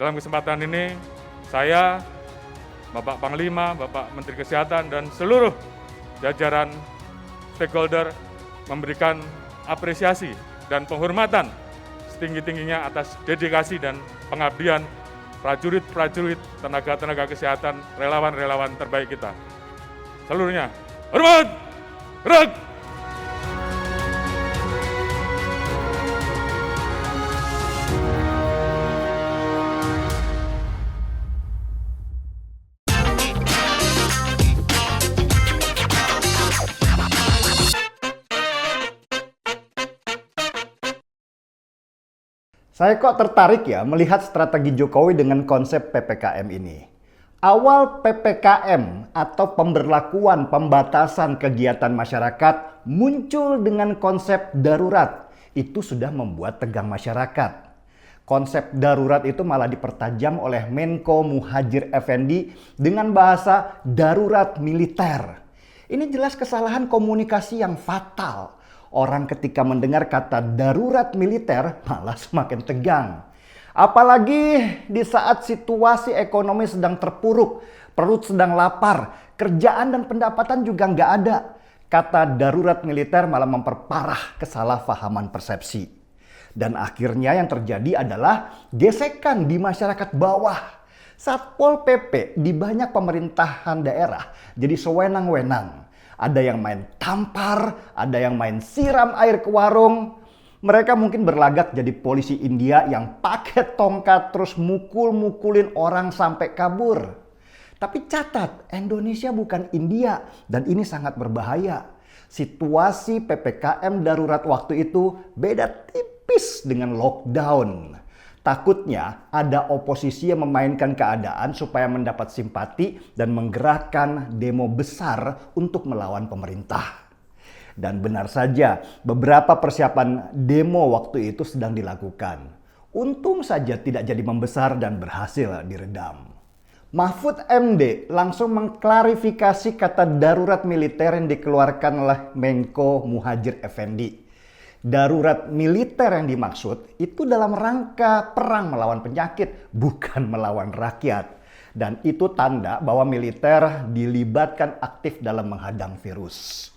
Dalam kesempatan ini, saya, Bapak Panglima, Bapak Menteri Kesehatan, dan seluruh jajaran stakeholder memberikan apresiasi dan penghormatan setinggi-tingginya atas dedikasi dan pengabdian prajurit-prajurit, tenaga-tenaga kesehatan, relawan-relawan terbaik kita. Seluruhnya, hormat! Gerak! Saya kok tertarik ya melihat strategi Jokowi dengan konsep PPKM ini. Awal PPKM atau pemberlakuan pembatasan kegiatan masyarakat muncul dengan konsep darurat. Itu sudah membuat tegang masyarakat. Konsep darurat itu malah dipertajam oleh Menko Muhadjir Effendi dengan bahasa darurat militer. Ini jelas kesalahan komunikasi yang fatal. Orang ketika mendengar kata darurat militer malah semakin tegang. Apalagi di saat situasi ekonomi sedang terpuruk, perut sedang lapar, kerjaan dan pendapatan juga nggak ada. Kata darurat militer malah memperparah kesalahpahaman persepsi. Dan akhirnya yang terjadi adalah gesekan di masyarakat bawah. Satpol PP di banyak pemerintahan daerah jadi sewenang-wenang. Ada yang main tampar, ada yang main siram air ke warung. Mereka mungkin berlagak jadi polisi India yang pakai tongkat terus mukul-mukulin orang sampai kabur. Tapi catat, Indonesia bukan India dan ini sangat berbahaya. Situasi PPKM darurat waktu itu beda tipis dengan lockdown. Takutnya ada oposisi yang memainkan keadaan supaya mendapat simpati dan menggerakkan demo besar untuk melawan pemerintah. Dan benar saja, beberapa persiapan demo waktu itu sedang dilakukan. Untung saja tidak jadi membesar dan berhasil diredam. Mahfud MD langsung mengklarifikasi kata darurat militer yang dikeluarkan oleh Menko Muhadjir Effendi. Darurat militer yang dimaksud itu dalam rangka perang melawan penyakit, bukan melawan rakyat. Dan itu tanda bahwa militer dilibatkan aktif dalam menghadang virus.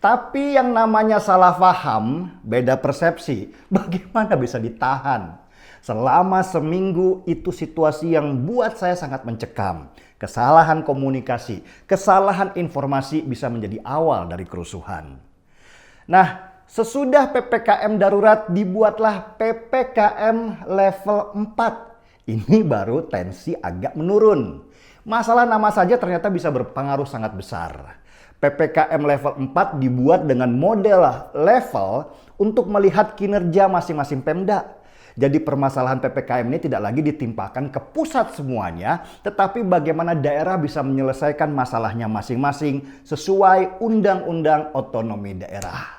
Tapi yang namanya salah paham, beda persepsi, bagaimana bisa ditahan? Selama seminggu itu situasi yang buat saya sangat mencekam. Kesalahan komunikasi, kesalahan informasi bisa menjadi awal dari kerusuhan. Nah, sesudah PPKM darurat dibuatlah PPKM level 4. Ini baru tensi agak menurun. Masalah nama saja ternyata bisa berpengaruh sangat besar. PPKM level 4 dibuat dengan model level untuk melihat kinerja masing-masing Pemda. Jadi permasalahan PPKM ini tidak lagi ditimpakan ke pusat semuanya, tetapi bagaimana daerah bisa menyelesaikan masalahnya masing-masing sesuai Undang-Undang Otonomi Daerah.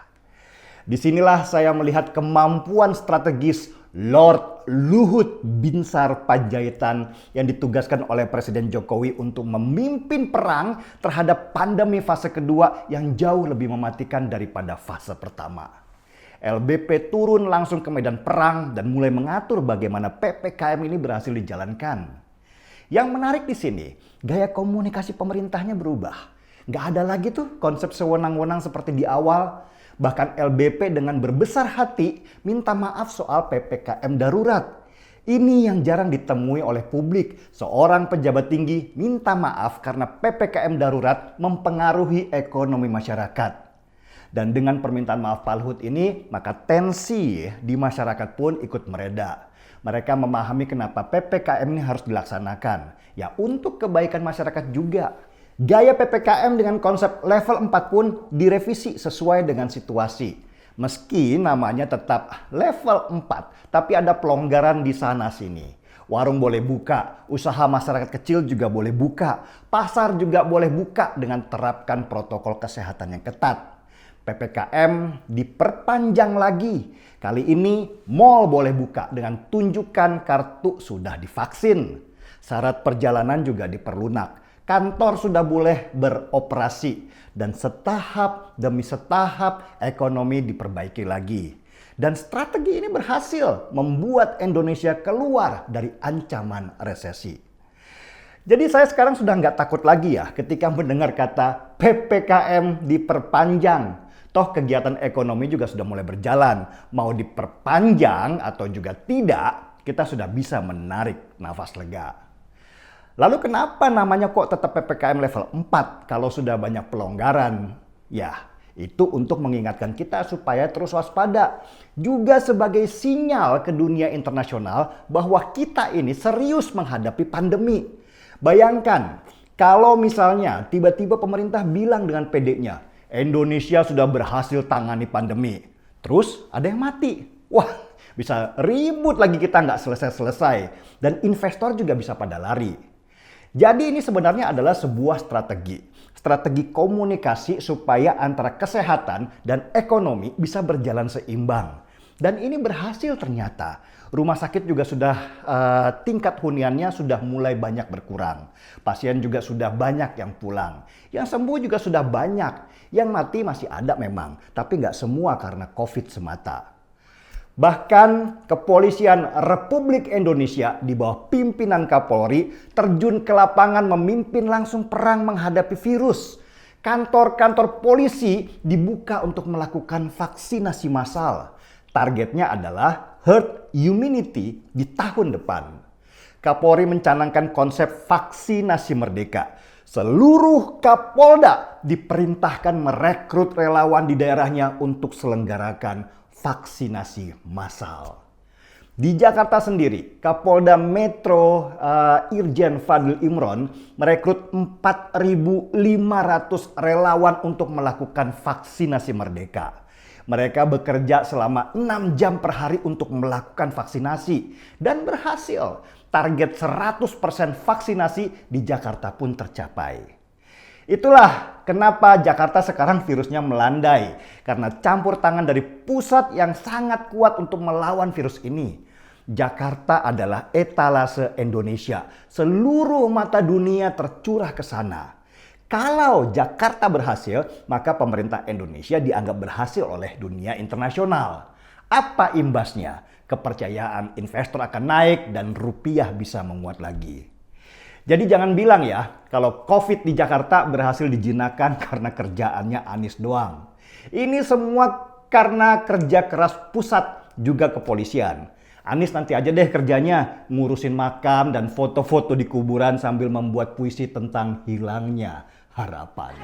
Disinilah saya melihat kemampuan strategis Lord Luhut Binsar Panjaitan yang ditugaskan oleh Presiden Jokowi untuk memimpin perang terhadap pandemi fase kedua yang jauh lebih mematikan daripada fase pertama. LBP turun langsung ke medan perang dan mulai mengatur bagaimana PPKM ini berhasil dijalankan. Yang menarik di sini, gaya komunikasi pemerintahnya berubah. Nggak ada lagi tuh konsep sewenang-wenang seperti di awal. Bahkan LBP dengan berbesar hati minta maaf soal PPKM darurat. Ini yang jarang ditemui oleh publik. Seorang pejabat tinggi minta maaf karena PPKM darurat mempengaruhi ekonomi masyarakat. Dan dengan permintaan maaf Pak Luhut ini, maka tensi di masyarakat pun ikut mereda. Mereka memahami kenapa PPKM ini harus dilaksanakan. Ya untuk kebaikan masyarakat juga. Gaya PPKM dengan konsep level 4 pun direvisi sesuai dengan situasi. Meski namanya tetap level 4, tapi ada pelonggaran di sana sini. Warung boleh buka, usaha masyarakat kecil juga boleh buka, pasar juga boleh buka dengan terapkan protokol kesehatan yang ketat. PPKM diperpanjang lagi. Kali ini mal boleh buka dengan tunjukkan kartu sudah divaksin. Syarat perjalanan juga diperlunak. Kantor sudah boleh beroperasi. Dan setahap demi setahap ekonomi diperbaiki lagi. Dan strategi ini berhasil membuat Indonesia keluar dari ancaman resesi. Jadi saya sekarang sudah nggak takut lagi ya ketika mendengar kata PPKM diperpanjang. Toh kegiatan ekonomi juga sudah mulai berjalan. Mau diperpanjang atau juga tidak, kita sudah bisa menarik nafas lega. Lalu kenapa namanya kok tetap PPKM level 4 kalau sudah banyak pelonggaran? Ya, itu untuk mengingatkan kita supaya terus waspada. Juga sebagai sinyal ke dunia internasional bahwa kita ini serius menghadapi pandemi. Bayangkan, kalau misalnya tiba-tiba pemerintah bilang dengan pedenya, Indonesia sudah berhasil tangani pandemi. Terus ada yang mati. Wah, bisa ribut lagi kita nggak selesai-selesai. Dan investor juga bisa pada lari. Jadi ini sebenarnya adalah sebuah strategi. Strategi komunikasi supaya antara kesehatan dan ekonomi bisa berjalan seimbang. Dan ini berhasil ternyata. Rumah sakit juga sudah tingkat huniannya sudah mulai banyak berkurang. Pasien juga sudah banyak yang pulang. Yang sembuh juga sudah banyak. Yang mati masih ada memang, tapi nggak semua karena COVID semata. Bahkan Kepolisian Republik Indonesia di bawah pimpinan Kapolri terjun ke lapangan memimpin langsung perang menghadapi virus. Kantor-kantor polisi dibuka untuk melakukan vaksinasi massal. Targetnya adalah herd immunity di tahun depan. Kapolri mencanangkan konsep vaksinasi merdeka. Seluruh Kapolda diperintahkan merekrut relawan di daerahnya untuk selenggarakan vaksinasi massal. Di Jakarta sendiri, Kapolda Metro Irjen Fadil Imron merekrut 4.500 relawan untuk melakukan vaksinasi merdeka. Mereka bekerja selama 6 jam per hari untuk melakukan vaksinasi dan berhasil. Target 100% vaksinasi di Jakarta pun tercapai. Itulah kenapa Jakarta sekarang virusnya melandai. Karena campur tangan dari pusat yang sangat kuat untuk melawan virus ini. Jakarta adalah etalase Indonesia. Seluruh mata dunia tercurah ke sana. Kalau Jakarta berhasil, maka pemerintah Indonesia dianggap berhasil oleh dunia internasional. Apa imbasnya? Kepercayaan investor akan naik dan rupiah bisa menguat lagi. Jadi jangan bilang ya, kalau COVID di Jakarta berhasil dijinakan karena kerjaannya Anies doang. Ini semua karena kerja keras pusat juga kepolisian. Anies nanti aja deh kerjanya ngurusin makam dan foto-foto di kuburan sambil membuat puisi tentang hilangnya harapan.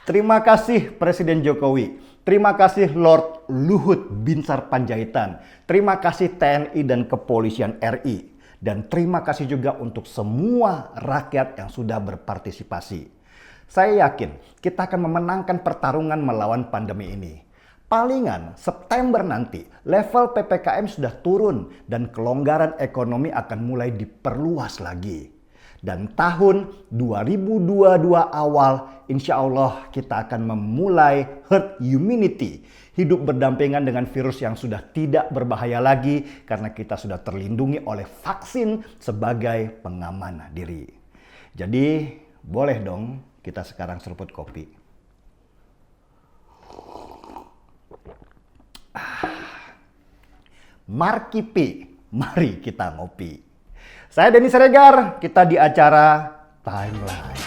Terima kasih Presiden Jokowi. Terima kasih Lord Luhut Binsar Panjaitan. Terima kasih TNI dan Kepolisian RI. Dan terima kasih juga untuk semua rakyat yang sudah berpartisipasi. Saya yakin kita akan memenangkan pertarungan melawan pandemi ini. Palingan September nanti level PPKM sudah turun dan kelonggaran ekonomi akan mulai diperluas lagi. Dan tahun 2022 awal insya Allah kita akan memulai herd immunity. Hidup berdampingan dengan virus yang sudah tidak berbahaya lagi karena kita sudah terlindungi oleh vaksin sebagai pengaman diri. Jadi boleh dong kita sekarang seruput kopi. Markipi, mari kita ngopi. Saya Denny Siregar, kita di acara Timeline.